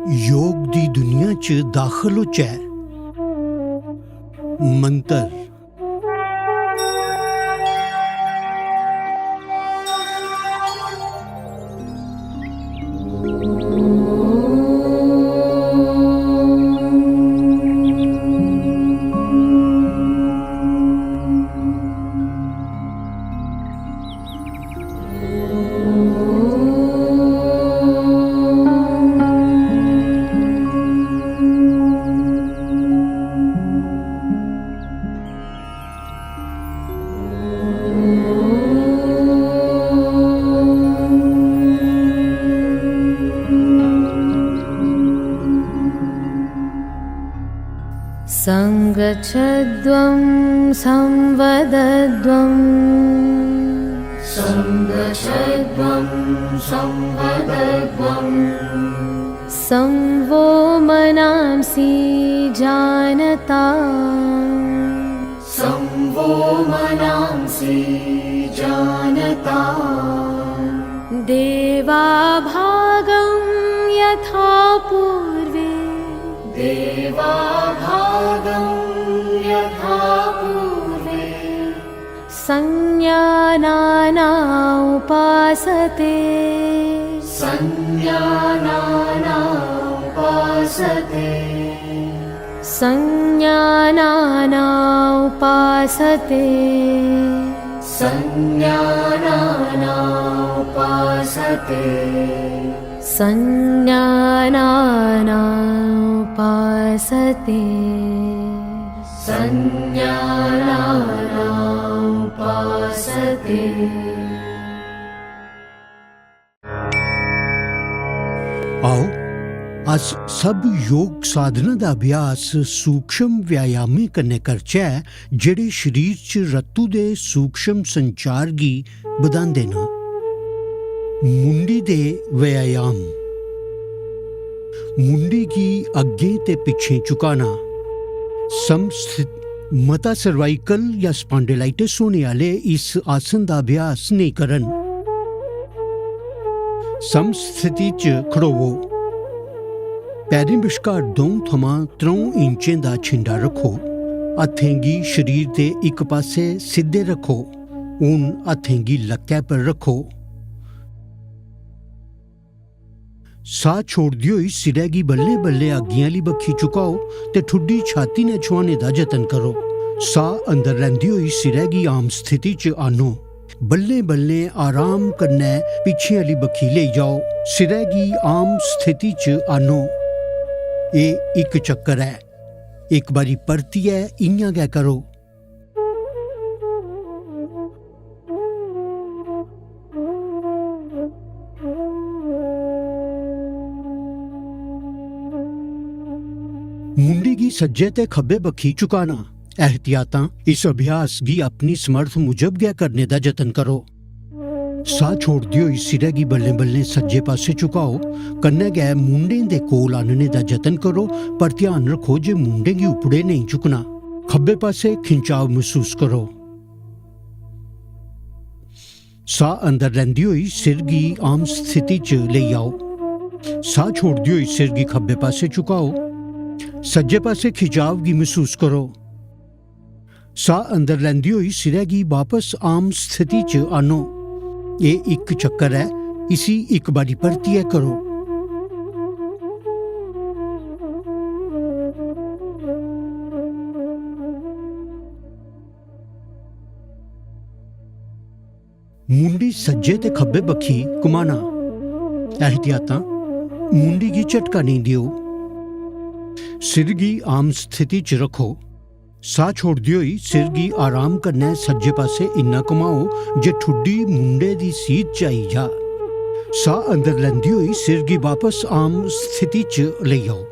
योग दी दुनिया च दाखल होचै। मंतर संगच्छध्वं संवदध्वं संगच्छध्वं संवदध्वं संवो मनांसि जानता संवो मनांसि जानता देवाभागं यथा पूर्वे देवाभागं यथा पूर्वे संज्ञानाना उपासते संज्ञानाना उपासते संज्ञानाना उपासते संज्ञानाना उपासते संज्ञानाना उपासते संज्ञानाना उपासते। आओ अस सब योग साधना दा अभ्यास सूक्ष्म व्यायामें कन्नै करचै जेह्ड़े शरीर च रत्तू दे सूक्ष्म संचार गी बधांदे न। मुंडी दे व्यायाम। मुंडी गी अग्गें ते पिच्छें झुकाना। समस्थित मता सर्वाइकल या स्पॉन्डिलाइटिस होने आह्ले इस आसन दा अभ्यास नेईं करन। समस्थिति च खड़ोवो। पैरें बश्कार 2 थमां 3 इंचें दा छिंडा रखो। हत्थें गी शरीर दे इक पास्से सिद्धे रखो। हून हत्थें गी लक्कै पर रखो। साह छोड़दे होई सिरै गी बल्लें बल्लें अग्गें आह्ली बक्खी झुकाओ ते ठुड्डी छाती नै छुहाने दा जतन करो। साह अंदर लैंदे होई सिरै गी आम स्थिति च आह्नो। बल्लें बल्लें आराम कन्नै पिच्छे आह्ली बक्खी लेई जाओ। सिरै गी आम स्थिति च आह्नो। एह् इक चक्कर ऐ। इक बारी परतियै इ'यां गै करो। मुंडी गी सज्जे ते खब्बे बक्खी झुकाना। एहतियातां इस अभ्यास गी अपनी समर्थ मुजब गै करने दा जतन करो। साह छोड़दे होई सिरै गी बल्लें बल्लें सज्जे पास्से झुकाओ। कन्नै गै मूंढें दे कोल आह्नने दा जतन करो, पर ध्यान रखो जे मूंढें गी उपड़े नेईं झुकना। खब्बे पास्से खिंचाव मसूस करो। साह अंदर लैंदे होई सिर गी आम स्थिति च लेई आओ। साह छोड़दे होई सिर गी खब्बे पास्से झुकाओ। सज्जे पास्से खिंचाव गी मसूस करो। साह अंदर लैंदे होई सिरै गी वापस आम स्थिति च आह्नो। एह् इक चक्कर ऐ। इसी इक बारी परतियै करो। मुंडी सज्जे ते खब्बे बक्खी घुमाना। एहतियातां मुंडी गी झटका नेईं देओ। सिर गी आम स्थिति च रखो। साह छोड़दे होई सिर गी आराम कन्नै सज्जे पास्से इन्ना घुमाओ जे ठुड्डी मुंडे दी सीध च आई जा। साह अंदर लैंदे होई सिर गी वापस आम स्थिति च लेई आओ।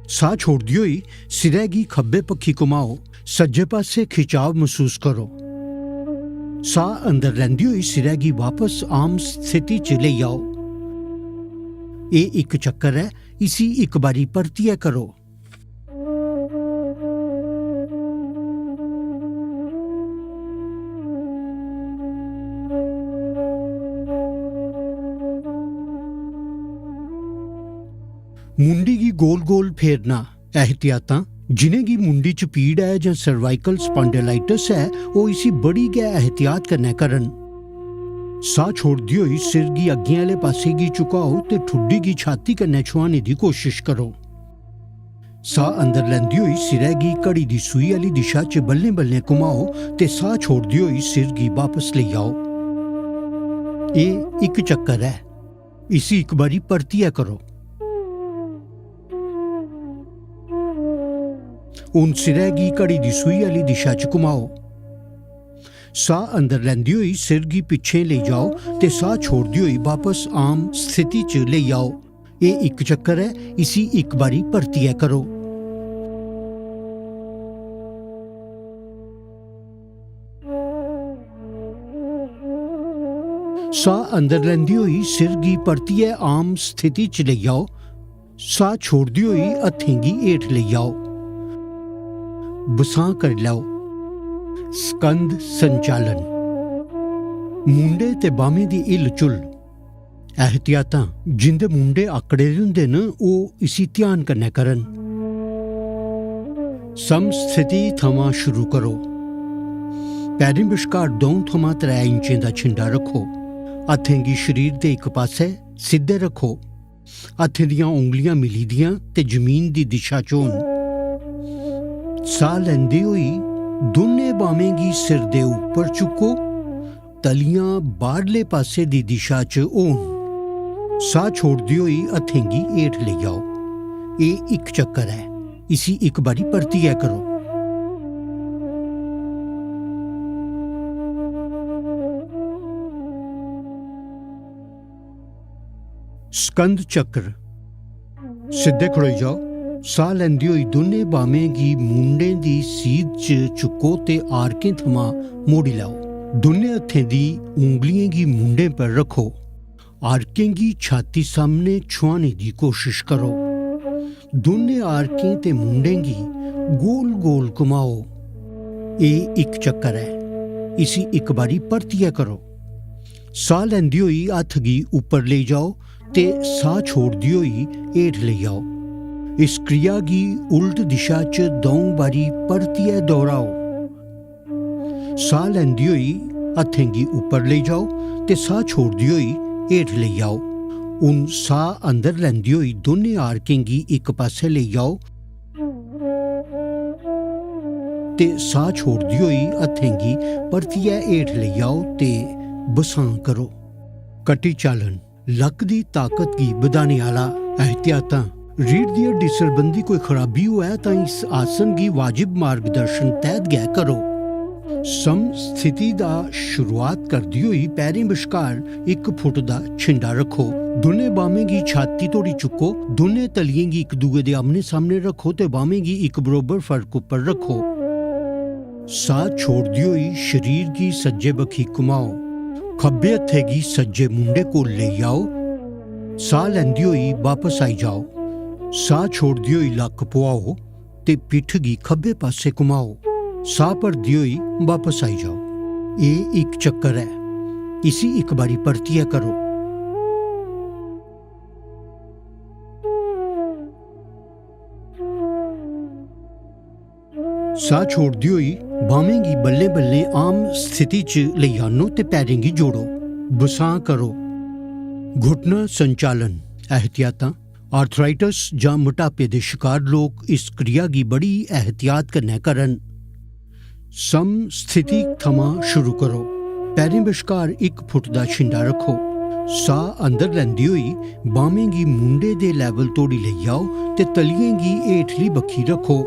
साह छोड़दे होई सिरै गी खब्बे बक्खी घुमाओ। सज्जे पास्से खिंचाव मसूस करो। साह अंदर लैंदे होई सिरै गी वापस आम स्थिति च लेई आओ। एह् इक चक्कर ऐ। इसी इक बारी परतियै करो। मुंडी गी गोल गोल फेरना। एहतियातां जिनें गी मुंडी च पीड़ है जां सर्वाइकल स्पॉन्डिलाइटिस है वो इसी बड़ी गै एहतियात कन्नै करन। साह छोड़दी होई सिर गी अग्गें आह्ले पासे गी झुकाओ ते ठुड्डी गी छाती कन्नै छुहाने दी कोशिश करो। साह अंदर लैंदी होई सिरै गी घड़ी दी सूई आह्ली दिशा च बल्लें बल्लें घुमाओ ते साह छोड़दी होई सिर गी वापस लेई आओ। एह् इक चक्कर है, इसी इक बारी परतियै करो। हुण सिरै गी घड़ी दी सूई आह्ली दिशा च घुमाओ। साह अंदर लैंदी होई सिर गी पिच्छें लेई जाओ ते साह छोड़दी होई वापस आम स्थिति च लेई आओ। एह् इक चक्कर है, इसी इक बारी परतियै करो। साह अंदर लैंदी होई सिर गी परतियै आम स्थिति च लेई आओ। साह छोड़दी होई हत्थें गी हेठ लेई आओ। बसां करी लैओ। स्कंद संचालन। मुंडे ते बाह्में दी हिल झुल। एहतियातां जिंदे मुंडे आकड़े दे हुंदे न ओह् इसी ध्यान कन्नै करन। समस्थिति थमां शुरू करो। पैरें बश्कार 2 थमां 3 इंचें दा छिंडा रखो। हत्थें गी शरीर दे इक पास्सै सिद्धे रखो। हत्थें दियां उंगलियां मिली दियां ते जमीन दी दिशा च होन। साह लैंदे होई दोनें बाह्में गी सिर दे उप्पर चुक्को। तलियां बाह्रले पासे दी दिशा च होन। साह छोड़दी होई हत्थें गी हेठ लेई आओ। एह् इक चक्कर है, इसी इक बारी परतियै करो। स्कंद चक्र। सिद्धे खड़ोई जाओ। साह लैंदी होई दोनें बाह्में गी मुंडें दी सीध च चुक्को ते आरकें थमां मोड़ी लैओ। दोनें हत्थें दी उंगलियें गी मुंडें पर रखो। आरकें गी छाती सामने छुहाने दी कोशिश करो। दोनें आरकें ते मुंडें गी गोल गोल घुमाओ। एह् इक चक्कर है, इसी इक बारी परतियै करो। साह लैंदी होई हत्थ गी उप्पर लेई जाओ ते साह छोड़दी होई हेठ लेई आओ। इस क्रिया गी उल्ट दिशा च 2 बारी परतियै दोहराओ। साह लैंदी होई हत्थें गी उप्पर लेई जाओ ते साह छोड़दी होई हेठ लेई आओ। हुण साह अंदर लैंदी होई दोनें आरकें गी इक पास्से लेई आओ ते साह छोड़दी होई हत्थें गी परतियै हेठ लेई आओ ते बसां करो। कटी चालन। लक दी ताकत गी बधाने आह्ला। एहतियातां रीढ़ दी हड्डी सरबंधी कोई खराबी होऐ तां इस आसन गी वाजिब मार्गदर्शन तैह्त गै करो। समस्थिति दा शुरुआत करदी होई पैरें बश्कार 1 फुट दा छिंडा रखो। दोनें बाह्में गी छाती धोड़ी चुक्को। दोनें तलियें गी इक दूए दे आमने सामने रखो ते बाह्में गी इक बरोबर फर्क उप्पर रखो। साह छोड़दी होई शरीर गी सज्जे बक्खी घुमाओ। खब्बे हत्थे गी सज्जे मुंडे कोल लेई आओ। साह लैंदी होई वापस आई जाओ। साह छोड़दी होई लक्क पुआओ ते पिट्ठ गी खब्बे पासे घुमाओ। साह भरदी होई वापस आई जाओ। एह् इक चक्कर है, इसी इक बारी परतियै करो। साह छोड़दी होई बाह्में गी बल्लें बल्लें आम स्थिति च लेई आनो ते पैरें गी जोड़ो। बसां करो। घुटना संचालन। एहतियातां आर्थराइटिस जां मोटापे दे शिकार लोक इस क्रिया गी बड़ी एहतियात कन्नै करन। सम स्थिति थमां शुरू करो। पैरें बश्कार 1 फुट दा छिंडा रखो। साह अंदर लैंदी होई बाह्में गी मुंडे दे लैवल तोड़ी लेई आओ ते तलियें गी हेठली बक्खी रखो।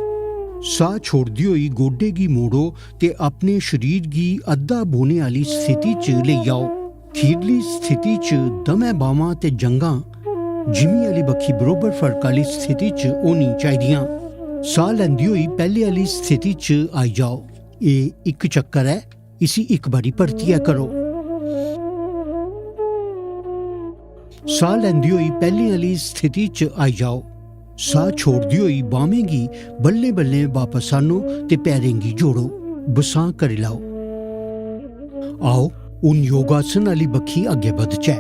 साह छोड़दी होई गोडे गी मोड़ो ते अपने शरीर गी अद्धा बौह्ने आह्ली स्थिति च लेई आओ। खीरली स्थिति च दमै बाह्मां ते जंघां जिमीं आह्ली बक्खी बरोबर फर्क आह्ली स्थिति च होनी चाहिदियां। साह लैंदी होई पैह्ले आह्ली स्थिति च आई जाओ। एह् इक चक्कर है, इसी इक बारी परतियै करो। साह लैंदी होई पैह्ले आह्ली स्थिति च आई जाओ। साह छोड़दी होई बाह्में गी बल्लें बल्लें वापस आनो ते पैरें गी जोड़ो। बसां करी लैओ। आओ हून योगासन आह्ली बक्खी अग्गें बधचै।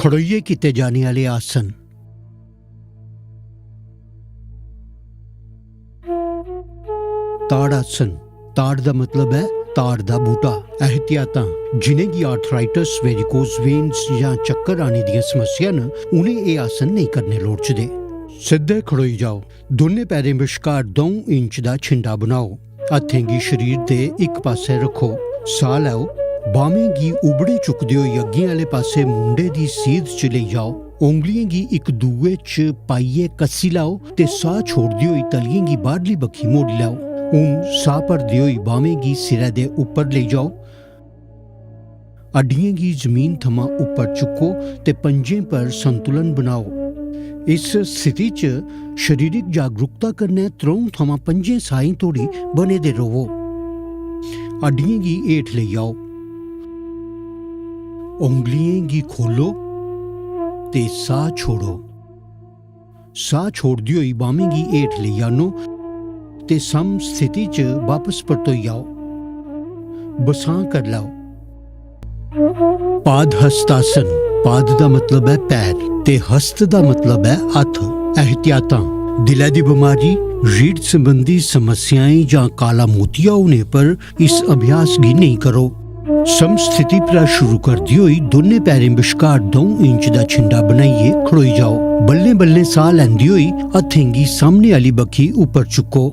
खड़ोइए किते जाने वाले आसन। ताड़ आसन। ताड़ दा मतलब है ताड़ दा बूटा। एहतियातां जिन्हें की आर्थराइटिस, वेरिकोज वेन्स या चक्कर आने दी समस्या न, उन्हें ये आसन नहीं करने लोड़चदे। सिद्धे खड़ोई जाओ। दोने पैरें विचकार 2 इंच दा छिंडा बनाओ। हत्थें गी शरीर दे एक पासे रखो। साह लैओ। बाहें गी उबड़े चुकदे होई अग्गें आले पासे मुंडे दी सीध च लेई जाओ। उंगलियां गी इक दूए च पाइयै कस्सी लाओ ते साह छोड़दे होई तलियें गी बाहरली बक्खी मोड़ी लाओ। हून साह भरदे होई बाहें गी सिरै दे उप्पर लेई जाओ। अड्डियें गी जमीन थमां उप्पर चुक्को ते पंजें पर संतुलन बनाओ। इस स्थिति च शरीरिक जागरूकता कन्नै 3 थमां 5 साहीं तोड़ी बने दे रवो। अड्डियें गी हेठ लेई आओ। उंगलियें गी खोलो ते साह छोड़ो। साह छोड़दी होई बाहें गी हेठ लेई आनो ते सम स्थिति च वापस परतोई आओ। बसां कर लाओ। पाद हस्तासन। पाद दा मतलब है पैर ते हस्त दा मतलब है हथ। एहतियातां दिलै दी बीमारी, रीढ़ संबंधी समस्याएं या काला मोतिया होने पर इस अभ्यास गी नहीं करो। समस्थिति पर शुरू करदी होई दोने पैरें विचकार 2 इंच दा छिंडा बनाइए खड़ोई जाओ। बल्ले बल्ले साह लैंदी होई हत्थें गी सामने आली बक्खी उप्पर चुक्को।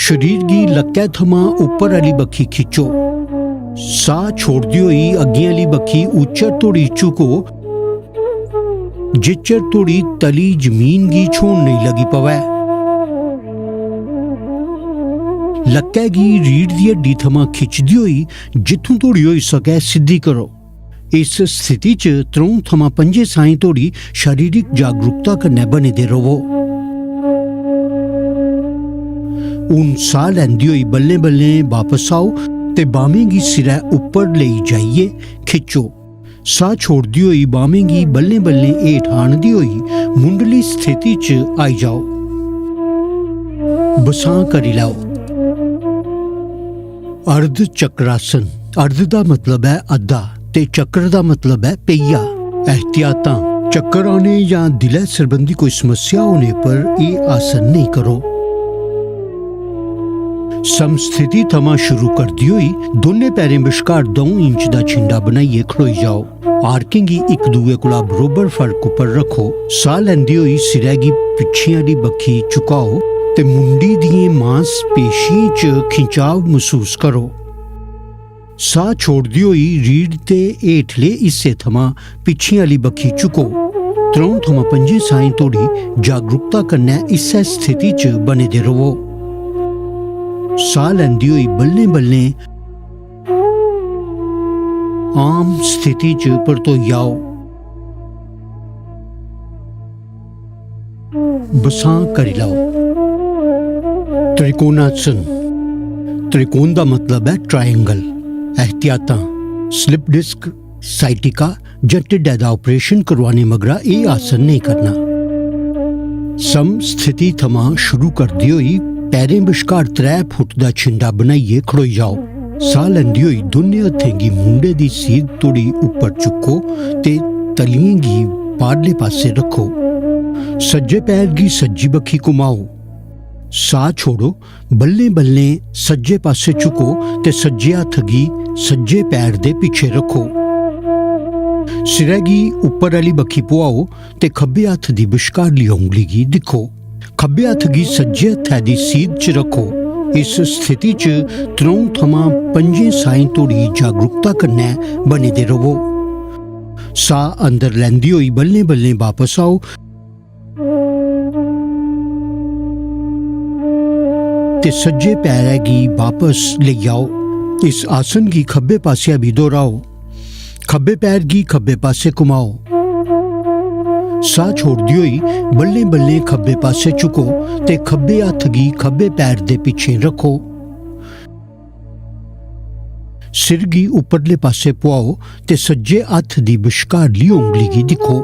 शरीर गी लक्कै थमां उप्पर आली बक्खी खिच्चो। साह छोड़दी होई अग्गें आली बक्खी उच्चर तोड़ी चुको, जिच्चर तोड़ी तली जमीन गी छून नहीं लगी पवै। लक्कै गी रीढ़ दी हड्डी थमां खिच्चदी होई जित्थों तोड़ी होई सकै सिद्धी करो। इस स्थिति च 3 थमां 5 साहीं तोड़ी शारीरिक जागरूकता कन्नै बने दे रवो। हून साह लैंदी होई बल्लें बल्लें वापस आओ ते बाहें गी सिरै उप्पर लेई जाइयै खिच्चो। साह छोड़दी होई बाहें गी बल्लें बल्लें हेठ आनदी होई मुंडली स्थिति च आई जाओ। बसां करी लैओ। अर्ध चक्रासन। अर्ध दा मतलब है अद्धा ते चक्र दा मतलब है पेइया। एहतियातां चक्कर आने या दिलै संबंधी कोई समस्या होने पर यह आसन नहीं करो। समस्थिति थमां शुरू करदी होई दोने पैरें विचकार 2 इंच दा छिंडा बनाइयै खड़ोई जाओ। आरकें गी इक दूए कोला बरोबर फर्क उप्पर रखो। साह लैंदी होई सिरै गी पिच्छे आली बक्खी झुकाओ ते मुंडी दियें मांसपेशियें च खिंचाव महसूस करो। साह छोड़दी होई रीढ़ दे हेठले हिस्से थमां पिच्छे आली बक्खी झुको। 3 थमां 5 साहीं तोड़ी जागरूकता कन्नै इस्सै स्थिति च बने दे रवो। साह लैंदी होई बल्लें बल्लें आम स्थिति च परतोई आओ। बसां करी लाओ। त्रिकोणासन। त्रिकोण दा मतलब है ट्रायंगल। एहतियातां स्लिप डिस्क, साइटिका जां ढिड्डै दा ऑपरेशन करवाने मगरा एह् आसन नहीं करना। सम स्थिति थमां शुरू करदी होई पैरें विचकार 3 फुट दा छिंडा बनाइयै खड़ोई जाओ। साह लैंदी होई दोने हत्थें गी मुंडे दी सीध तोड़ी उप्पर चुक्को ते तलियें गी बाहरले पासे रखो। सज्जे पैर गी सज्जी बक्खी घुमाओ। साह छोड़ो। बल्लें बल्लें सज्जे पासे झुको ते सज्जे हत्थ गी सज्जे पैर दे पिछे रखो। सिरै गी उप्पर आली बक्खी पुआओ ते खब्बे हत्थ दी विचकारली उंगली गी दिक्खो। खब्बे हत्थ गी सज्जे हत्थै दी सीध च रखो। इस स्थिति च 3 थमां 5 साहीं तोड़ी जागरूकता कन्नै बने दे रवो। साह अंदर लैंदी होई बल्लें बल्लें वापस आओ ते सज्जे पैरै गी वापस लेई आओ। इस आसन गी खब्बे पासेआ भी दोहराओ। खब्बे पैर गी खब्बे पासे घुमाओ। साह छोड़दी होई बल्लें बल्लें खब्बे पासे झुको ते खब्बे हत्थ गी खब्बे पैर दे पिछे रखो। सिर गी उपरले पासे पुआओ ते सज्जे हत्थ दी विचकारली उंगली गी दिक्खो।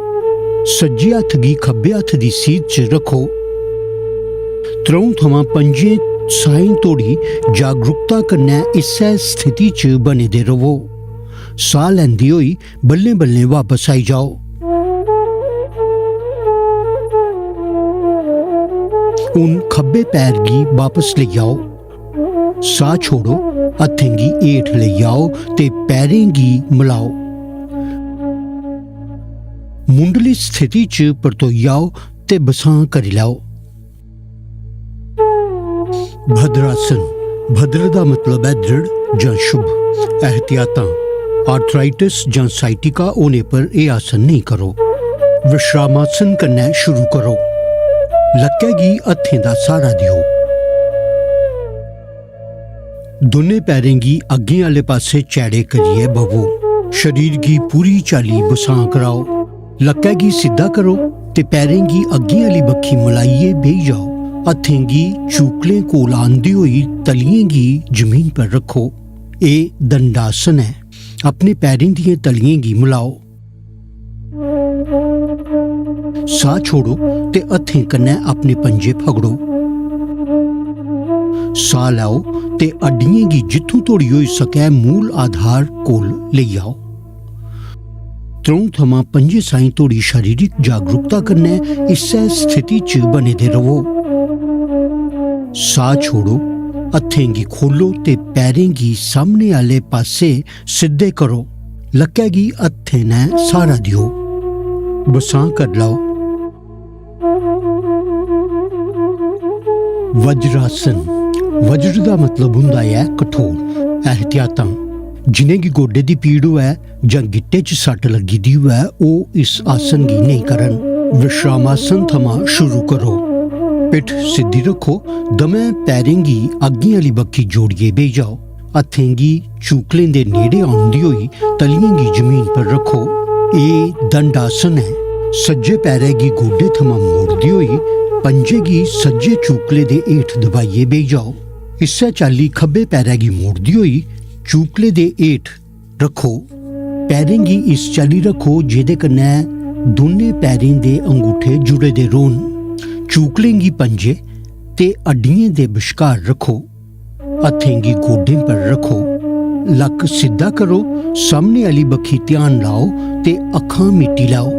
सज्जे हत्थ गी खब्बे हत्थ दी सीध च रखो। 3 थमां 5 साहीं तोड़ी जागरूकता कन्नै इस्सै स्थिति च बने दे रवो। साह लैंदी होई बल्लें बल्लें वापस आई जाओ। हुण खब्बे पैर गी वापस ले आओ, साह छोड़ो, हत्थें गी हेठ ले आओ ते पैरें गी मिलाओ। मुंडली स्थिति च परतोई आओ ते बसां करी लैओ। भद्रासन, भद्र दा मतलब है दृढ़ जां शुभ। एहतियातां, आर्थराइटिस जां साइटिका होने पर यह आसन नहीं करो। विश्रामासन कन्नै शुरू करो। लक्कै गी हत्थें दा सहारा दियो। दोने पैरें गी अग्गें आह्ले पासे चैड़े करियै बवो। शरीर गी पूरी चाल्ली बसां कराओ। लक्कै गी सिद्धा करो ते पैरें गी अग्गें आह्ली बक्खी मलाइयै बेही जाओ। हत्थें गी चूकलें कोल आंदे होई तलियें गी जमीन पर रखो। एह् दंडासन है। अपने पैरें दियें तलियें गी मिलाओ। साह छोड़ो ते हत्थें कन्नै अपने पंजे फगड़ो। साह लैओ ते अड्डियें गी जित्थों धोड़ी होई सकै मूल आधार कोल लेई आओ। 3 थमां 5 साईं धोड़ी शारीरिक जागरूकता कन्नै इस्सै स्थिति च बने दे रवो। साह छोड़ो, हत्थें गी खोलो ते पैरें गी सामने आह्ले पासे सिद्धे करो। लक्कै गी हत्थें नै सहारा दियो। बसां कर लाओ। वज्रासन, वज्र दा मतलब हुंदा है कठोर। एहतियातां, जिनें गी गोडे दी पीड़ होऐ जां गिट्टे च सट्ट लग्गी दी होऐ ओह् इस आसन गी नेईं करन। विश्रामासन थमां शुरू करो। पिट्ठ सिद्धी रखो। दमैं पैरें गी अग्गें आह्ली बक्खी जोड़ियै बेही जाओ। हत्थें गी चूकलें दे नेड़े औंदी होई तलियें गी जमीन पर रखो। एह् दंडासन है। सज्जे पैरै गी गोडे थमां मोड़दे होई पंजे गी सज्जे चूकले दे हेठ दबाइयै बेही जाओ। इस्सै चाल्ली खब्बे पैरै गी मोड़दी होई चूकले दे हेठ रखो। पैरें गी इस चाल्ली रखो जेह्दे कन्नै दोनें पैरें दे अंगूठे जुड़े दे रौह्न। चूकलें गी पंजे ते अड्डियें दे बश्कार रखो। हत्थें गी गोडें पर रखो। लक्क सिद्धा करो। सामने आह्ली बक्खी ध्यान लाओ ते अक्खां मीटी लाओ।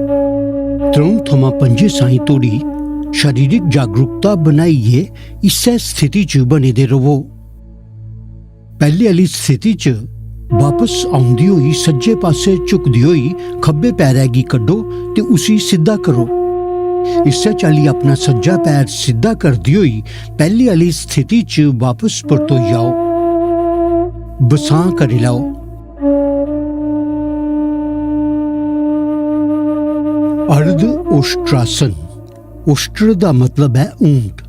3 थमां 5 साईं धोड़ी शारीरिक जागरूकता बनाइयै इस्सै स्थिति च बने दे रवो। पैह्ले आह्ली स्थिति च वापस औंदी होई सज्जे पासे झुकदी होई खब्बे पैरै गी कड्डो ते उसी सिद्धा करो। इस्सै चाल्ली अपना सज्जा पैर सिद्धा करदी होई पैह्ले आह्ली स्थिति च वापस परतोई आओ। बसां करी लैओ। अर्ध ओष्ट्रासन, ओष्ट्र दा मतलब है ऊंट।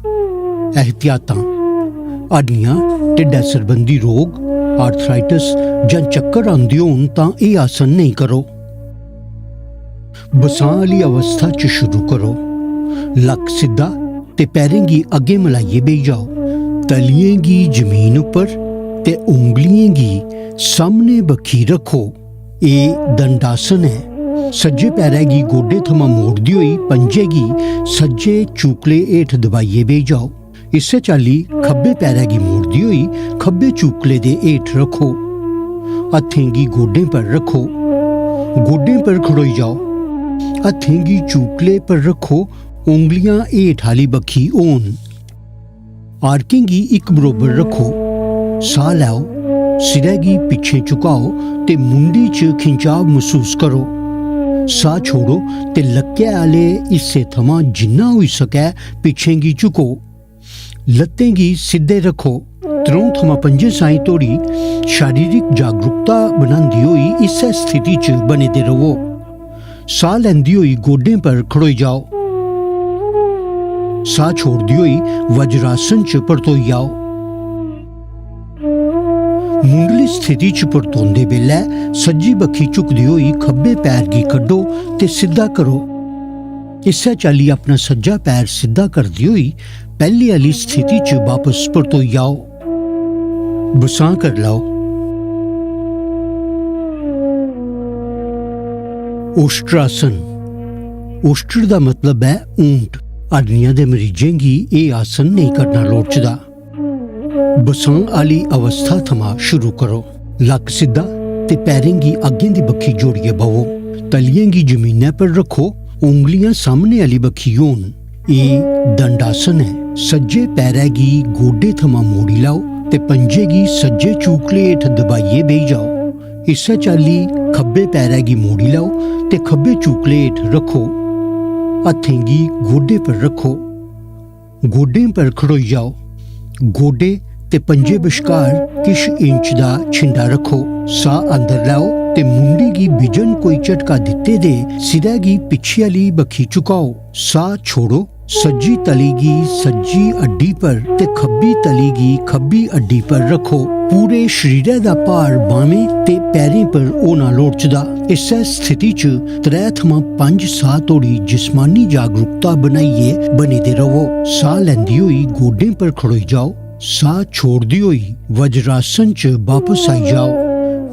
एहतियातां, हड्डियां, ढिड्डै सरबंधी रोग, आर्थराइटिस जां चक्कर आंदे होन तां एह् आसन नेईं करो। बसां आह्ली अवस्था च शुरू करो। लक्क सिद्धा ते पैरें गी अग्गें मलाइयै बेही जाओ। तलियें गी जमीन उप्पर ते उंगलियें गी सामने बक्खी रखो। एह् दंडासन है। सज्जे पैरै गी गोडे थमां मोड़दी होई पंजे गी सज्जे चूकले हेठ दबाइयै बेही जाओ। इस्सै चाल्ली खब्बे पैरै गी मोड़दी होई खब्बे चूकले दे हेठ रखो। हत्थें गी गोडें पर रखो। गोडें पर खड़ोई जाओ। हत्थें गी चूकले पर रखो। उंगलियां हेठ आह्ली बक्खी होन। आड़कें गी इक बरोबर रखो। साह लैओ। सिरै गी पिच्छें झुकाओ ते मुंडी च खिंचाव महसूस करो। साह छोड़ो ते लक्कै आह्ले हिस्से थमां जिन्ना होई सकै पिच्छें गी झुको। लत्तें गी सिद्धे रखो। 3 थमां 5 साईं धोड़ी शारीरिक जागरूकता बनांदी होई इस्सै स्थिति च बने दे रवो। साह लैंदी होई गोडें पर खड़ोई जाओ। साह छोड़दी होई वज्रासन च परतोई आओ। मुंडली स्थिति च परतोंदे बेल्लै सज्जी बक्खी झुकदी होई खब्बे पैर गी कड्डो ते सिद्धा करो। इस्सै चाल्ली अपना सज्जा पैर सिद्धा करदी होई पैह्ले आह्ली स्थिति च वापस परतोई आओ। बसां कर लाओ। ओष्ट्रासन, ओष्ट्र दा मतलब है ऊंट। हड्डियां दे मरीजें गी एह् आसन नेईं करना लोड़चदा। बसां आह्ली अवस्था थमां शुरू करो। लक्क सिद्धा ते पैरें गी अग्गें दी बक्खी जोड़ियै बवो। तलियें गी जमीनै पर रखो। उंगलियां सामने आह्ली बक्खी होन। एह् दंडासन है। सज्जे पैरै गी गोडे थमां मोड़ी लाओ ते पंजे गी सज्जे चूकले हेठ दबाइयै बेही जाओ। इस्सै चाल्ली खब्बे पैरै गी मोड़ी लाओ ते खब्बे चूकले हेठ रखो। हत्थें गी गोडे पर रखो, गोडें पर खड़ोई जाओ। गोडे ते पंजे बश्कार किश इंच दा छिंडा रखो। साह अंदर लैओ ते मुंडी गी बिजन कोई झटका दित्ते दे सिरै गी पिच्छे आह्ली बक्खी झुकाओ। साह छोड़ो। सज्जी तली गी सज्जी अड्डी पर ते खब्बी तली गी खब्बी अड्डी पर रखो। पूरे शरीरै दा भार बाह्में ते पैरें पर होना लोड़चदा। इस्सै स्थिति च 3 थमां 5 साह तोड़ी जिस्मानी जागरूकता बनाइयै बने दे रवो। साह लैंदी होई गोडें पर खड़ोई जाओ। साह छोड़दी होई वज्रासन च वापस आई जाओ।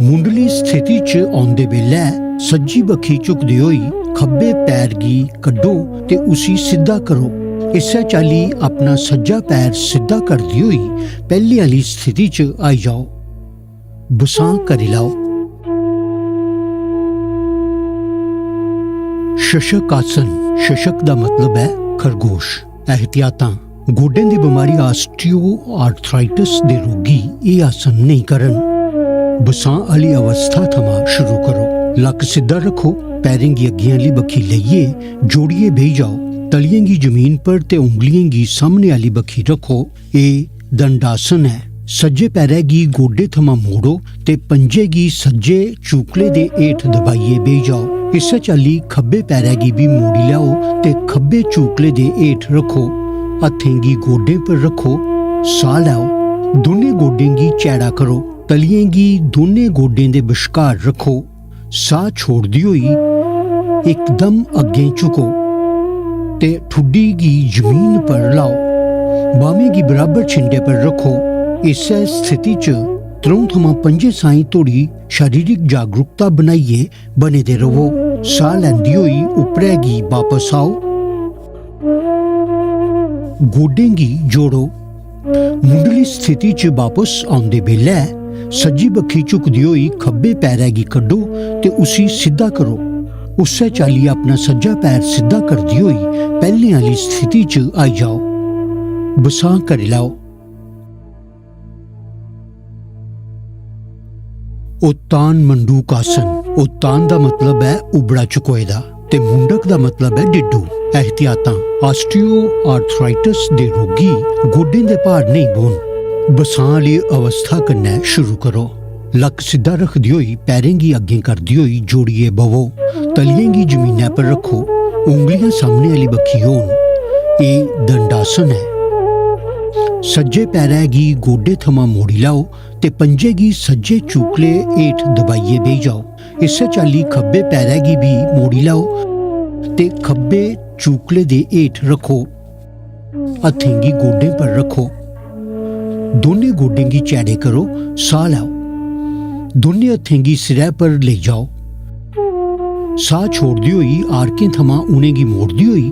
मुंडली स्थिति च औंदे बेल्लै सज्जी बक्खी झुकदे होई खब्बे पैर गी कड्डो ते उसी सिद्धा करो। इस्सै चाल्ली अपना सज्जा पैर सिद्धा करदी होई पैह्ले आह्ली स्थिति च आई जाओ। बसां करी लाओ। शशक आसन। शशक दा मतलब है खरगोश। एहतियातां। गोडें दी बमारी ऑस्टियो आर्थराइटिस दे रोगी एह् आसन नहीं करन। बसां आह्ली अवस्था थमां शुरू करो। लक्क सिद्धा रखो। पैरें गी अग्गें आह्ली बक्खी लेइयै जोड़ियै बेही जाओ। तलियें गी जमीन पर ते उंगलियें गी सामने आह्ली बक्खी रखो। एह् दंडासन है। सज्जे पैरै गी गोडे थमां मोड़ो ते पंजे गी सज्जे चूकले दे हेठ दबाइयै बेही जाओ। इस्सै चाल्ली खब्बे पैरै गी बी मोड़ी लैओ ते खब्बे चूकले दे हेठ रखो। हत्थें गी गोडें पर रखो। साह लैओ। दोनें गोडें गी चैड़ा करो। तलियें गी दोनें गोडें दे बश्कार रखो। साह छोड़दी होई इकदम अग्गें झुको ते ठुड्डी गी जमीन पर लाओ। बाह्में गी बराबर छिंडे पर रखो। इस्सै स्थिति च 3 थमां 5 साहीं तोड़ी शारीरिक जागरूकता बनाइयै बने दे रवो। साह लैंदी होई उप्परै गी वापस आओ। गोडें गी जोड़ो। मुंडली स्थिति च वापस औंदे बेल्लै सज्जी बक्खी झुकदी होई खब्बे पैरै गी कड्डो ते उसी सिद्धा करो। उस्सै चाल्ली अपना सज्जा पैर सिद्धा करदी होई पैह्लें आह्ली स्थिति च आई जाओ। बसां करी लैओ। उत्तान मंडूक आसन। उत्तान दा मतलब है उबड़ा चुकोए दा ते मुंडक दा मतलब है डिड्डू। एहतियातां। ऑस्टियो आर्थराइटिस दे रोगी गोडें दे भार नहीं बौह्न। बसां आह्ली अवस्था कन्नै शुरू करो। लक्क सिद्धा रखदी होई पैरें गी अग्गें करदी होई जोड़ियै बवो। तलियें गी जमीनै पर रखो। उंगलियां सामने आह्ली बक्खी होन। एह् दंडासन है। सज्जे पैरै गी गोडे थमां मोड़ी लैओ ते पंजे गी सज्जे चूकले हेठ दबाइयै बेही जाओ। इस्सै चाल्ली खब्बे पैरै गी बी मोड़ी लैओ ते खब्बे चूकले दे हेठ रखो। हत्थें गी गोडें पर रखो। दोनें गोडें गी चैड़े करो। साह लैओ। दोनें हत्थें गी सिरै पर लेई जाओ। साह छोड़दी होई आरकें थमां उ'नें गी मोड़दी होई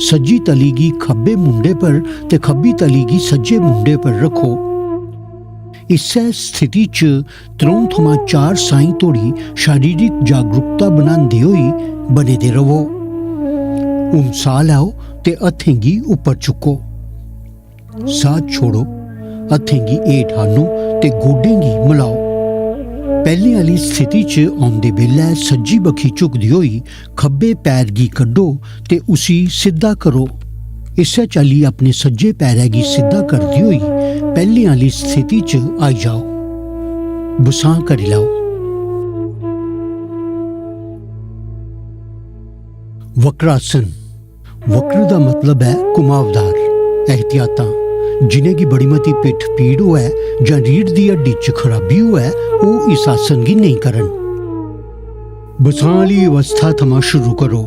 सज्जी तली गी खब्बे मुंडे पर ते खब्बी तली गी सज्जे मुंडे पर रखो। इस्सै स्थिति च 3 थमां 4 साहीं तोड़ी शारीरिक जागरूकता बनांदे होई बने दे रवो। हून साह लैओ ते हत्थें गी उप्पर चुक्को। साह छोड़ो। हत्थें गी हेठ आह्नो ते गोडें गी मिलाओ। पैह्लें आह्ली स्थिति च औंदे बेल्लै सज्जी बक्खी झुकदी होई खब्बे पैर गी कड्डो ते उसी सिद्धा करो। इस्सै चाल्ली अपने सज्जे पैरै गी सिद्धा करदी होई पैह्लें आह्ली स्थिति च आई जाओ। बसां करी लैओ। वक्रासन। वक्र दा मतलब है घुमावदार। एहतियातां। जिनें गी बड़ी मती पिट्ठ पीड़ होऐ जां रीढ़ दी हड्डी च खराबी होऐ ओह् इस आसन गी नेईं करन। बसां आह्ली अवस्था थमां शुरू करो।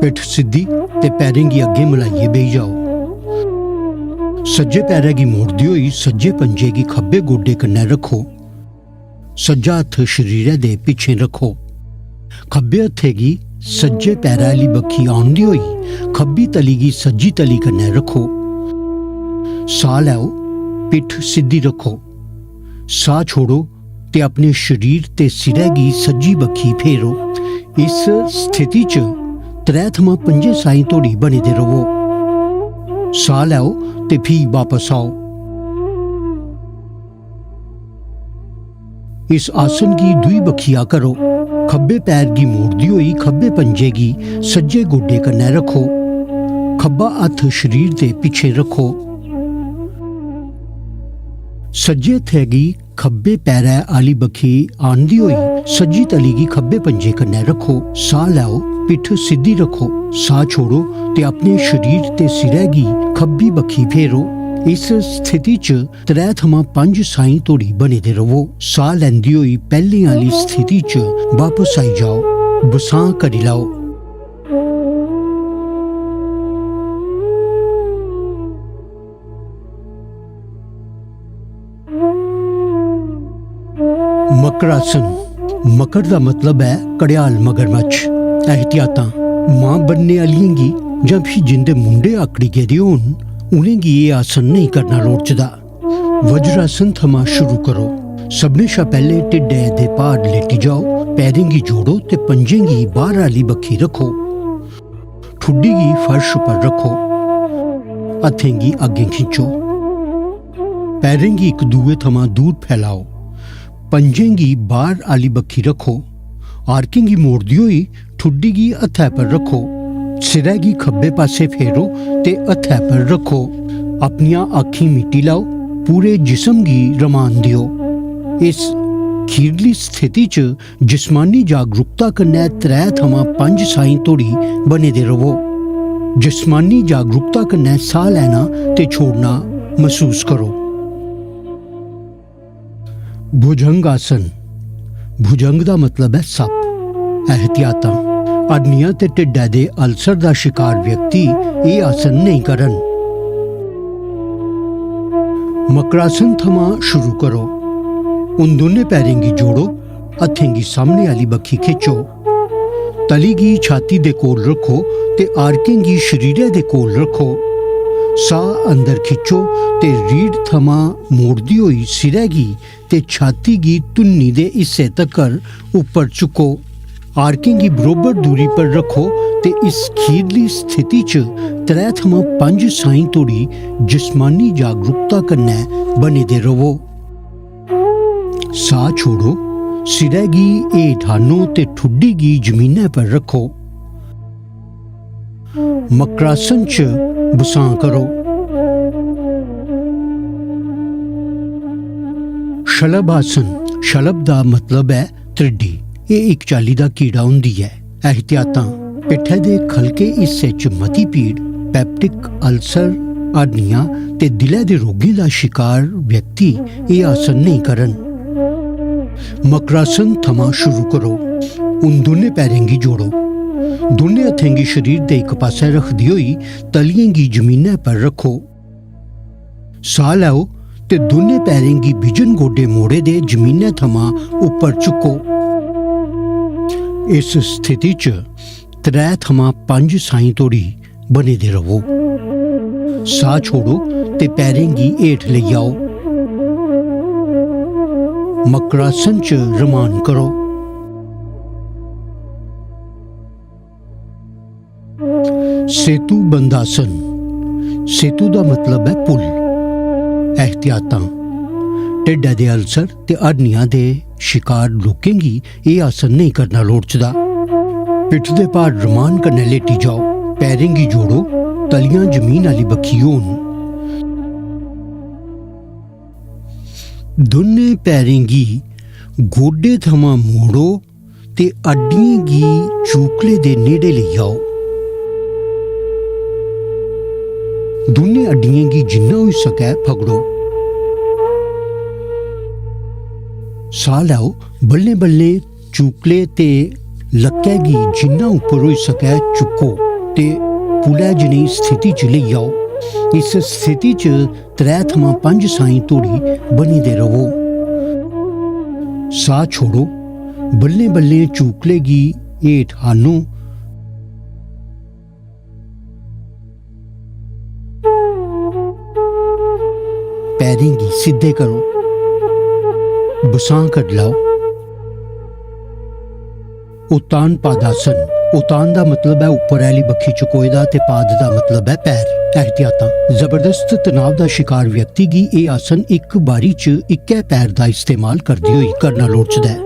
पिट्ठ सिद्धी ते पैरें गी अग्गें मलाइयै बेही जाओ। सज्जे पैरै गी मोड़दी होई सज्जे पंजे गी खब्बे गोडे कन्नै रखो। सज्जा हत्थ शरीरै दे पिच्छें रखो। खब्बे हत्थै गी सज्जे पैरै आह्ली बक्खी आंदी होई खब्बी तली गी सज्जी तली कन्नै रखो। साह लैओ। पिट्ठ सिद्धी रखो। साह छोड़ो ते अपने शरीर ते सिरै गी सज्जी बक्खी फेरो। इस स्थिति च 3 थमां 5 साहीं तोड़ी बने दे रवो। ਸਾਹ ਲਓ ਤੇ ਫਿਰ ਵਾਪਸ ਆਓ। इस आसन की दुई बखिया करो। खब्बे पैर की मोड़दी हुई खब्बे पंजे की सज्जे गोडे कन्नै रखो। खब्बा हत्थ शरीर दे पिछे रखो। सज्जे हत्थै गी खब्बे पैरै आली बखी आंदी हुई सज्जी तली गी खब्बे पंजे कन्नै रखो। साह लैओ, पिठ सीधी रखो। साह छोड़ो ते अपने शरीर ते सिरै गी खब्बी बखी फेरो। इस स्थिति च 3 थमां 5 साईं धोड़ी बने दे रवो। साह लैंदी होई पैह्लें आली स्थिति च वापस आई जाओ। बसां करी लाओ। मकरासन। मकर दा मतलब है घड़ियाल मगरमच्छ। एहतियातां मां बनने आलियें गी जां फ्ही जिंदे मुंडे आकड़ी गेदे होन उनेंगी एह् आसन नहीं करना लोड़चदा। वज्रासन थमां शुरू करो। सभनें शा पैह्ले ढिड्डै दे भार लेटी जाओ। पैरें गी जोड़ो ते पंजें गी बाह्र आह्ली बक्खी रखो। ठुड्डी गी फर्श पर रखो। हत्थें गी अग्गें खिंचो। पैरें गी इक दूए थमां दूर फैलाओ। पंजें गी बाह्र आह्ली बक्खी रखो। आर्कें गी मोड़दी होई ठुड्डी गी हत्थै पर रखो। सिरै गी खब्बे पासे फेरो ते हत्थै पर रखो। अपनियां अक्खीं मीटी लाओ। पूरे जिस्म गी रमान दियो। इस खीरली स्थिति च जिस्मानी जागरूकता कन्नै 3 थमां 5 साईं धोड़ी बने दे रवो। जिस्मानी जागरूकता कन्नै साह लैना ते छोड़ना महसूस करो। भुजंग आसन। भुजंग दा मतलब है सप। एहतियातां हड्डियां ते ढिड्डै दे अल्सर दा शिकार व्यक्ति एह् आसन नहीं करन। मकरासन थमां शुरू करो। उन दोनें पैरें गी जोड़ो। हत्थें गी सामने आह्ली बक्खी खिच्चो। तली गी छाती दे कोल रखो ते आर्कें गी शरीरै दे कोल रखो। साह अंदर खिच्चो ते रीढ़ थमां मोड़दी होई सिरै गी ते छाती गी धुन्नी दे हिस्से तक्कर उप्पर चुक्को। आर्कें गी बरोबर दूरी पर रखो ते इस खीरली स्थिति च 3 थमां 5 साईं धोड़ी जिस्मानी जागरूकता कन्नै बने दे रवो। साह छोड़ो। सिरै गी हेठ आह्नो ते ठुड्डी गी जमीनै पर रखो। मकरासन च बसां करो। शलभ आसन। शलभ दा मतलब है त्रिड्डी। एह् इक चाल्ली दा कीड़ा होंदी ऐ। एहतियातां पिट्ठै दे खलके हिस्से च मती पीड़, पैप्टिक अल्सर, हड्डियां ते दिलै दे रोगें दा शिकार व्यक्ति एह् आसन नेईं करन। मकरासन थमां शुरू करो। उन दोनें पैरें गी जोड़ो। दोनें हत्थें गी शरीर दे इक पास्सै रखदी होई तलियें गी जमीनै पर रखो। साह लैओ ते दोनें पैरें गी बिजन गोडे मोड़े दे जमीनै थमां उप्पर चुक्को। इस स्थिति च 3 थमां 5 साईं धोड़ी बने दे रवो। साह छोड़ो ते पैरें गी हेठ लेई आओ। मकरासन च रमान करो। सेतु बंदासन। सेतु दा मतलब है पुल। एहतियातां ढिड्डै दे अल्सर ते हड्डियां दे शिकार लोकें गी एह् आसन नहीं करना लोड़चदा। पिट्ठ दे भार रमान कन्नै लेटी जाओ। पैरें गी जोड़ो। तलियां जमीन आह्ली बक्खी होन। दोनें पैरें गी गोडे थमां मोड़ो ते हड्डियें गी चूकले दे नेड़े लेई आओ। दोनें हड्डियें गी जिन्ना होई सकै फगड़ो। साह लैओ। बल्लें बल्लें चूकले ते लक्कै गी जिन्ना उप्पर होई सकै चुक्को ते पुलै जनेही स्थिति च लेई आओ। इस स्थिति च 3 थमां 5 साईं धोड़ी बनी दे रवो। साह छोड़ो। बल्लें बल्लें चूकले गी हेठ आह्नो। पैरें गी सिद्धे करो। बसां करी लाओ। उत्तान पादासन। उत्तान दा मतलब है उप्पर आह्ली बक्खी चकोए दा ते पाद दा मतलब है पैर। एहतियातां जबरदस्त तनाव का शिकार व्यक्ति की यह आसन एक बारी च इक्कै पैर का इस्तेमाल करते हुए करना लोड़चदा है।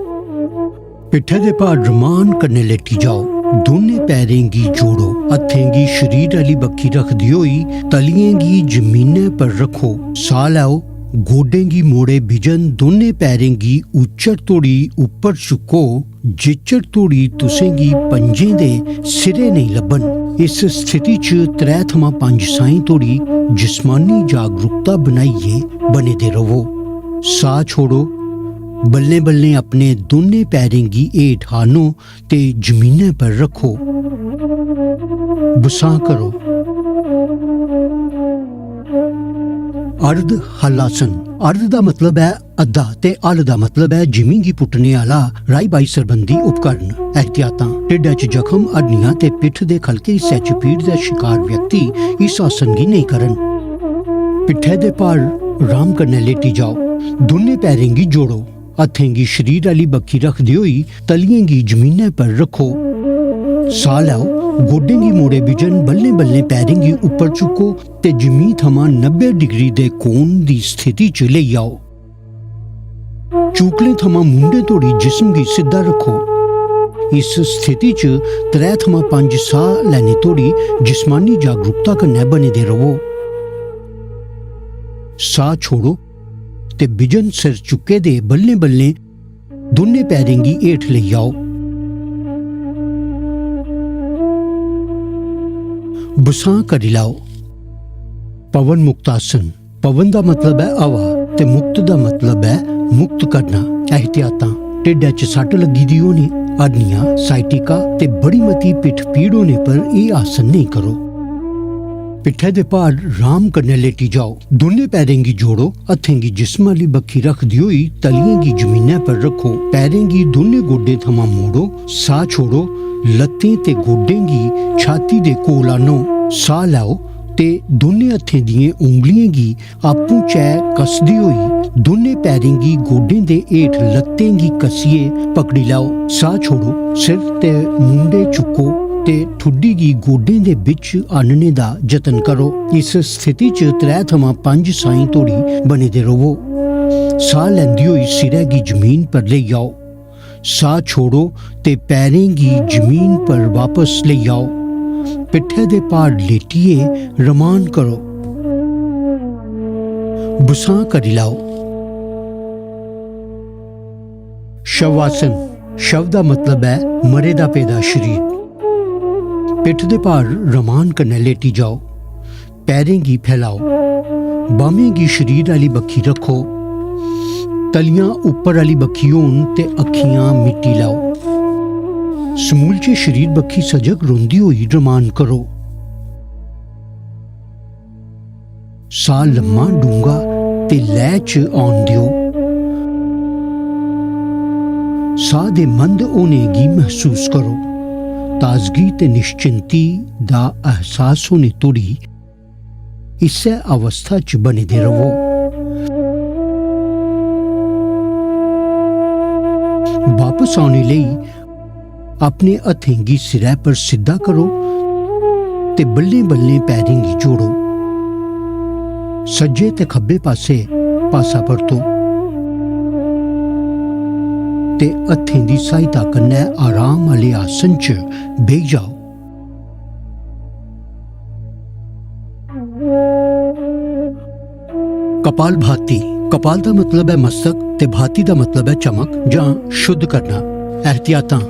पिट्ठे दे भार रमान कन्नै लेटी जाओ, दोने पैरें गी जोड़ो, हत्थें गी शरीर आली बक्खी रखदी होई तलियें गी जमीनै पर रखो, साह लैओ, गोडें गी मोड़े बिजन दोने पैरें गी उच्चर तोड़ी उप्पर चुक्को, जिच्चर तोड़ी तुसें गी पंजें दे सिरे नहीं लब्बन। इस स्थिति च 3 थमां 5 साईं तोड़ी जिस्मानी जागरूकता बनाइए बने दे रवो। साह छोड़ो, बल्ले बल्ले अपने दोने पैरें गी हेठ आनो ते जमीनै पर रखो, बसां करो। अर्ध हलासन। अर्ध दा मतलब है अद्धा ते हल दा मतलब है जिमीं गी पुट्टने आला राई बाई सरबंधी उपकरण। एहतियातां ढिड्डा च जख्म, हड्डियां ते पिठ दे खलके हिस्से च पीड़ दा शिकार व्यक्ति इस आसन गी नहीं करन। पिट्ठे दे भार राम कन्नै लेटी जाओ, दोने पैरें गी जोड़ो, हत्थें गी शरीर आली बक्खी रखदे होई तलियें गी जमीनै पर रखो, साह लैओ, गोडें गी मोड़े बिजन बल्ले बल्ले पैरें गी उप्पर चुक्को ते जमीन थमां 90 डिग्री दे कोण दी स्थिति च लेई आओ। चूकलें थमां मुंडे तोड़ी जिस्म गी सिद्धा रखो। इस स्थिति च 3 थमां 5 साह लैने तोड़ी जिस्मानी जागरूकता कन्नै बने दे रवो। साह छोड़ो ते बिजन सिर चुके दे बल्ले बल्ले दोने पैरें गी हेठ लेई आओ। बसां करी लाओ। पवन मुक्त आसन। पवन दा मतलब है हवा ते मुक्त दा मतलब है मुक्त करना। एहतियातां ढिड्डा च सट लगी दी होने, हड्डियां, साइटिका ते बड़ी मती पिठ पीड़ होने पर यह आसन नहीं करो। पिट्ठे दे भार राम कन्नै लेटी जाओ, दोने पैरें गी जोड़ो, हत्थें गी जिस्म आली बक्खी रखदी होई तलियें गी जमीनै पर रखो, पैरें गी दोने गोडें थमां मोड़ो, साह छोड़ो, लत्तें ते गोडें गी छाती दे कोल आनो, साह लैओ ते दोने हत्थें दियें उंगलियें गी आपूं चै कसदी होई दोने पैरें गी गोडें दे हेठ लत्तें गी कसियै पकड़ी लैओ। साह छोड़ो, सिर ते मुंडे चुक्को ते ठुड्डी गी गोडें दे बिच आनने दा जतन करो। इस स्थिति च 3 थमां 5 साईं तोड़ी बने दे रवो। साह लैंदी होई सिरै गी जमीन पर लेई आओ, साह छोड़ो ते पैरें गी जमीन पर वापस लेई आओ। पिट्ठे दे भार लेटिए रमान करो, बसां करी लाओ। शवासन। शव दा मतलब है मरे दा पेदा शरीर। पिठ दे भार रमान कन्नै लेटी जाओ, पैरें गी फैलाओ, बाह्में गी शरीर आली बक्खी रखो, तलियां उप्पर आली बक्खी होन ते अक्खियां मिटी लाओ। समूलचे शरीर बक्खी सजग रोंदी होई रमान करो। साह लम्मा डूंगा ते लय च आउण दिओ। साह दे मंद होने गी महसूस करो। ताजगी ते निश्चिंती दा एहसास होने तोड़ी इस्सै अवस्था च बने दे रवो। वापस आने लेई अपने हत्थें गी सिरै पर सिद्धा करो ते बल्ले बल्ले पैरें गी जोड़ो। सज्जे ते खब्बे पासे पासा परतो ते हत्थें दी सहायता कन्नै आराम आह्ले आसन च बेही जाओ। कपाल भाती। कपाल दा मतलब है मस्तक ते भाती दा मतलब है चमक जां शुद्ध करना। एहतियातां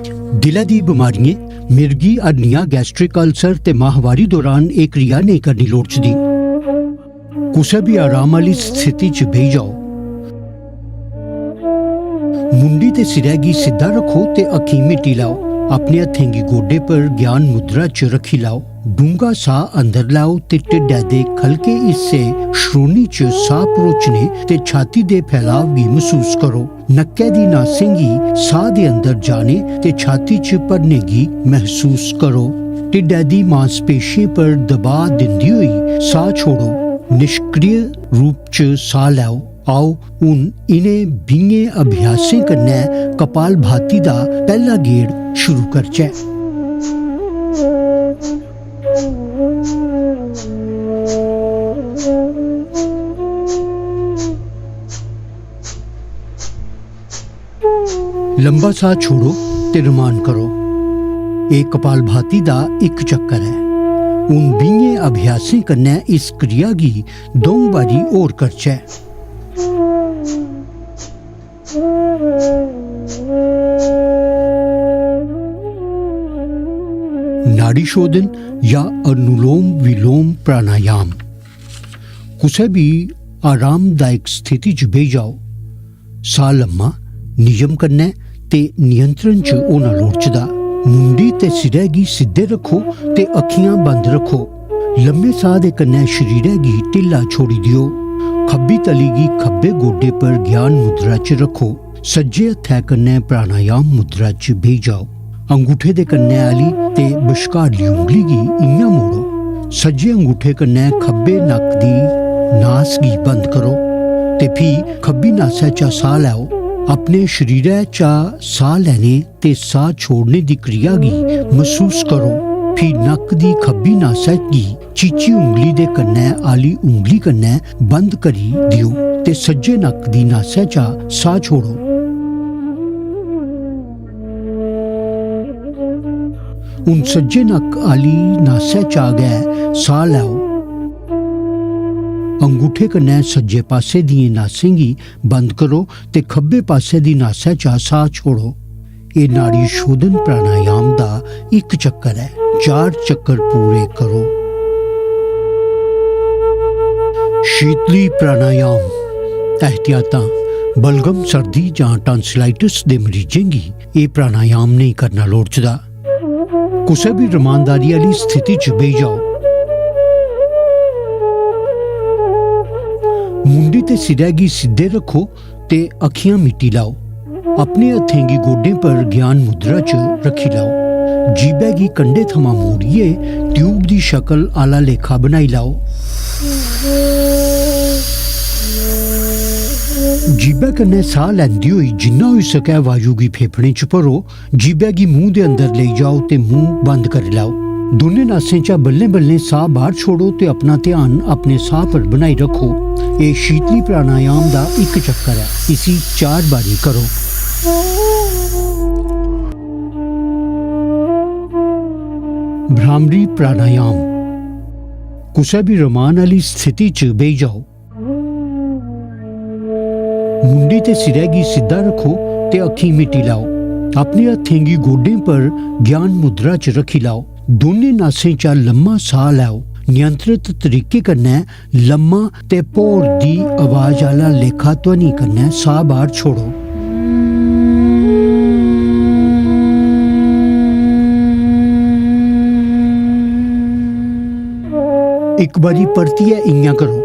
दिलै दी बीमारियें, मिर्गी, हड्डियां, गैस्ट्रिक अल्सर ते माहवारी दौरान एह् क्रिया नेईं करनी लोड़चदी। कुसै भी आराम आह्ली स्थिति च बेही जाओ। मुंडी ते सिरै गी सिद्धा रखो ते अक्खीं मिटी लाओ। अपने हत्थें गी गोडे पर ज्ञान मुद्रा च रखी लाओ। डूंगा साह अंदर लाओ ते ढिड्डै दे खलके हिस्से श्रोणी च साह भरोचने ते छाती दे फैलाव गी महसूस करो। नक्कै दी नासें गी साह दे अंदर जाने ते छाती च भरने गी महसूस करो। ढिड्डै दी मांसपेशियें पर दबाऽ दिंदी होई साह छोड़ो। निष्क्रिय रूप च साह लैओ। आओ हून इनें बीएं अभ्यासें कन्नै कपाल भाती दा पैह्ला गेड़ शुरू करचै। लंबा साह छोड़ो ते रमान करो। ਇਹ कपालभाति दा एक चक्कर है। उन 20 अभ्यासें कन्नै इस क्रिया गी 2 बारी होर करचै। नाड़ी शोधन या अनुलोम विलोम प्राणायाम। कुसै भी आरामदायक स्थिति च बेही जाओ। साह लम्मा नियम कन्नै ते नियंत्रण च होना लोड़चदा। मुंडी ते सिरै गी सिद्धे रखो ते अखियां बंद रखो। लम्मे साह दे कन्नै शरीरै गी ढिल्ला छोड़ी दियो। खब्बी तली गी खब्बे गोडे पर ज्ञान मुद्रा च रखो। सज्जे हत्थै कन्नै प्राणायाम मुद्रा च बेही जाओ। अंगूठे दे कन्नै आली ते बश्कारली उंगली गी इ'यां मोड़ो। सज्जे अंगूठे कन्नै खब्बे नक्क दी नास गी बंद करो ते फ्ही खब्बी नासै चा साह लैओ। अपने शरीरै चा साह लैने ते साह छोड़ने दी क्रिया गी महसूस करो। फ्ही नक्क दी खब्बी नासै गी चीची उंगली दे कन्नै आली उंगली कन्नै बंद करी दियो ते सज्जे नक्क दी नासै चा साह छोड़ो। उन सज्जे नक्क आली नासै चा गै साह लैओ। अंगूठे कन्नै सज्जे पासे दियें नासें गी बंद करो ते खब्बे पासे दी नासै चा साह छोड़ो। एह् नाड़ी शोधन प्राणायाम दा एक चक्कर है। 4 चक्कर पूरे करो। शीतली प्राणायाम। एहतियातां। बलगम सर्दी जां टांसिलाइटिस दे मरीजें गी एह् प्राणायाम नहीं करना लोड़चदा। कुसै भी रमानदारी आह्ली स्थिति च बेही जाओ। मुंडी ते सिरै गी सिद्धे रखो ते अखियां मिटी लाओ। अपने हत्थें गी गोडें पर ज्ञान मुद्रा च रखी लाओ। जीबै गी कंढे थमां मोड़ियै ट्यूब दी शक्ल आला लेखा बनाई लाओ। जीबै कन्नै साह लैंदी होई जिन्ना होई सकै वायु गी फेफड़ें च भरो। जीबै गी मूंह दे अंदर लेई जाओ ते मूंह बंद करी लाओ। दोनें नासें चा बल्लें बल्लें साह बाहर छोड़ो ते अपना ध्यान अपने साह पर बनाई रखो। एह् शीतली प्राणायाम दा एक चक्कर है। इसी 4 बारी करो। भ्रामरी प्राणायाम। कुसै भी रमान आह्ली स्थिति च बेही जाओ। मुंडी ते सिरै गी सिद्धा रखो ते अक्खीं मिटी लाओ। अपने हत्थें गी गोडें पर ज्ञान मुद्रा च रखी लाओ। दोनें नासें चा लम्मा साह लैओ। नियंत्रित तरीके कन्नै लम्मा ते भौर दी आवाज आह्ला लेखा ध्वनि कन्नै साह बाहर छोड़ो। एक बारी परतियै इ'यां करो।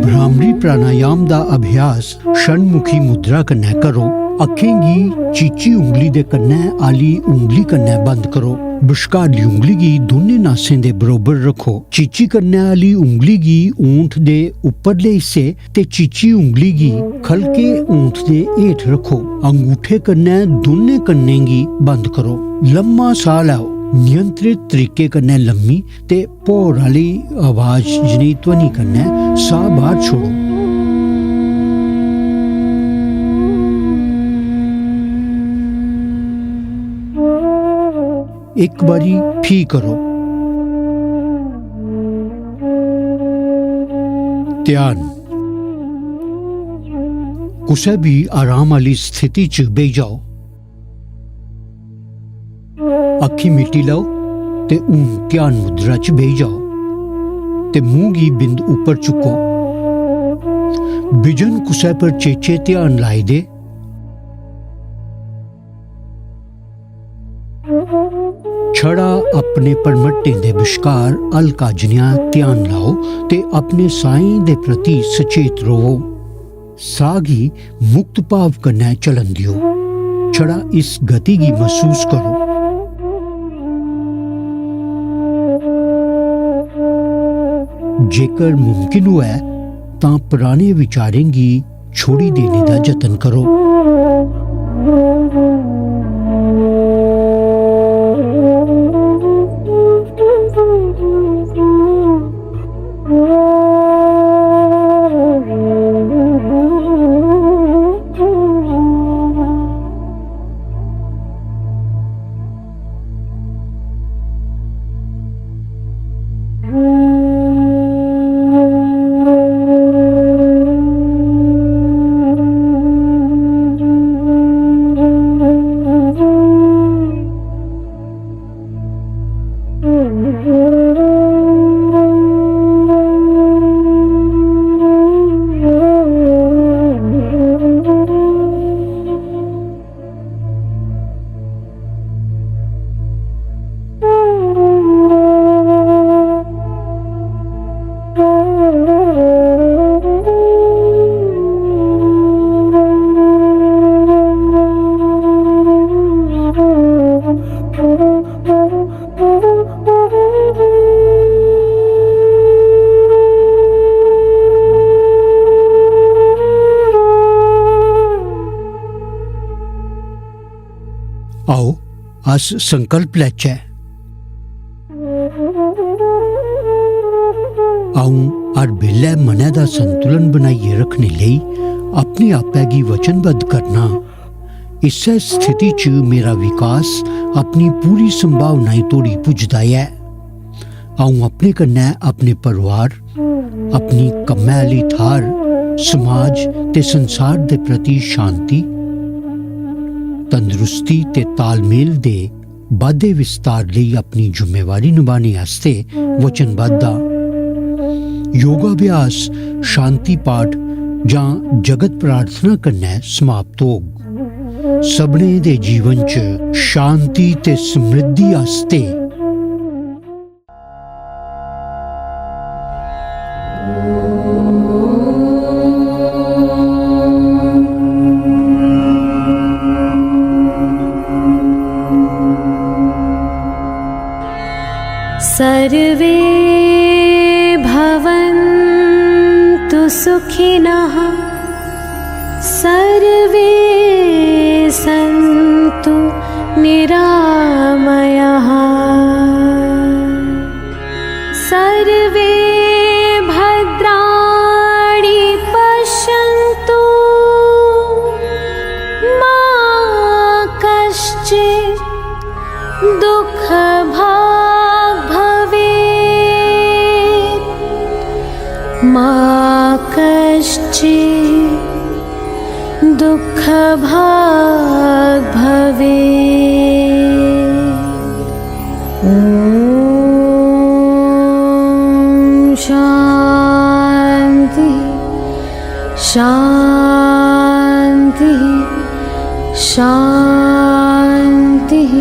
भ्रामरी प्राणायाम दा अभ्यास षणमुखी मुद्रा कन्नै करो। अक्खें गी चीची उंगली दे कन्नै आली उंगली कन्नै बंद करो। बश्कारली उंगली गी दोनें नासें दे बरोबर रखो। चीची कन्नै आली उंगली गी ऊंठ दे उपरले हिस्से ते चीची उंगली गी खलके ऊंठ दे हेठ रखो। अंगूठे कन्नै दोनें कन्नें गी बंद करो। लम्मा साह लैओ। नियंत्रित तरीके कन्नै लम्मी ते भौर आह्ली आवाज जनेही ध्वनि कन्नै साह बाहर छोड़ो। एक बारी फ्ही करो। ध्यान। कुसै भी आराम आह्ली स्थिति च बेही जाओ। अक्खीं मिटी लाओ ते हून ध्यान मुद्रा च बेही जाओ ते मूंह गी बिंद उप्पर चुक्को। बिजन कुसै पर चेचे ध्यान लाई दे। छड़ा अपने परमट्टें दे बश्कार हल्का जनेहा ध्यान लाओ ते अपने साहें दे प्रति सचेत रवो। साह गी मुक्त भाव कन्नै चलन दियो। छड़ा इस गति गी महसूस करो। जेकर मुमकिन होऐ तां पुराने विचारें गी छोड़ी देने दा जतन करो। आओ अस संकल्प लैचै। आऊं हर बेल्लै मनै दा संतुलन बनाइयै रखने लेई अपने आपै गी वचनबद्ध करना। इस्सै स्थिति च मेरा विकास अपनी पूरी संभावनाएं तोड़ी पुजदा ऐ। आऊं अपने कन्नै अपने परिवार, अपनी कम्मै आह्ली थाह्र, समाज ते संसार दे प्रति शांति, तंदरुस्ती ते तालमेल दे बाद्धे विस्तार लेई अपनी जिम्मेवारी निभाने आस्तै वचनबद्ध आं। योगाभ्यास शांति पाठ जां जगत प्रार्थना कन्नै समाप्त होग। सबने दे जीवन च शांति ते समृद्धि आस्ते सर्वे भवन्तु सुखिनः, सर्वे सन्तु निरामयाः, सर्वे भद्राणि पश्यन्तु, मा कश्चित् दुःखभाग् भवेत्, मा कश्चित् दुःखभाग् भवेत्। ॐ शान्ति शान्ति शान्तिः।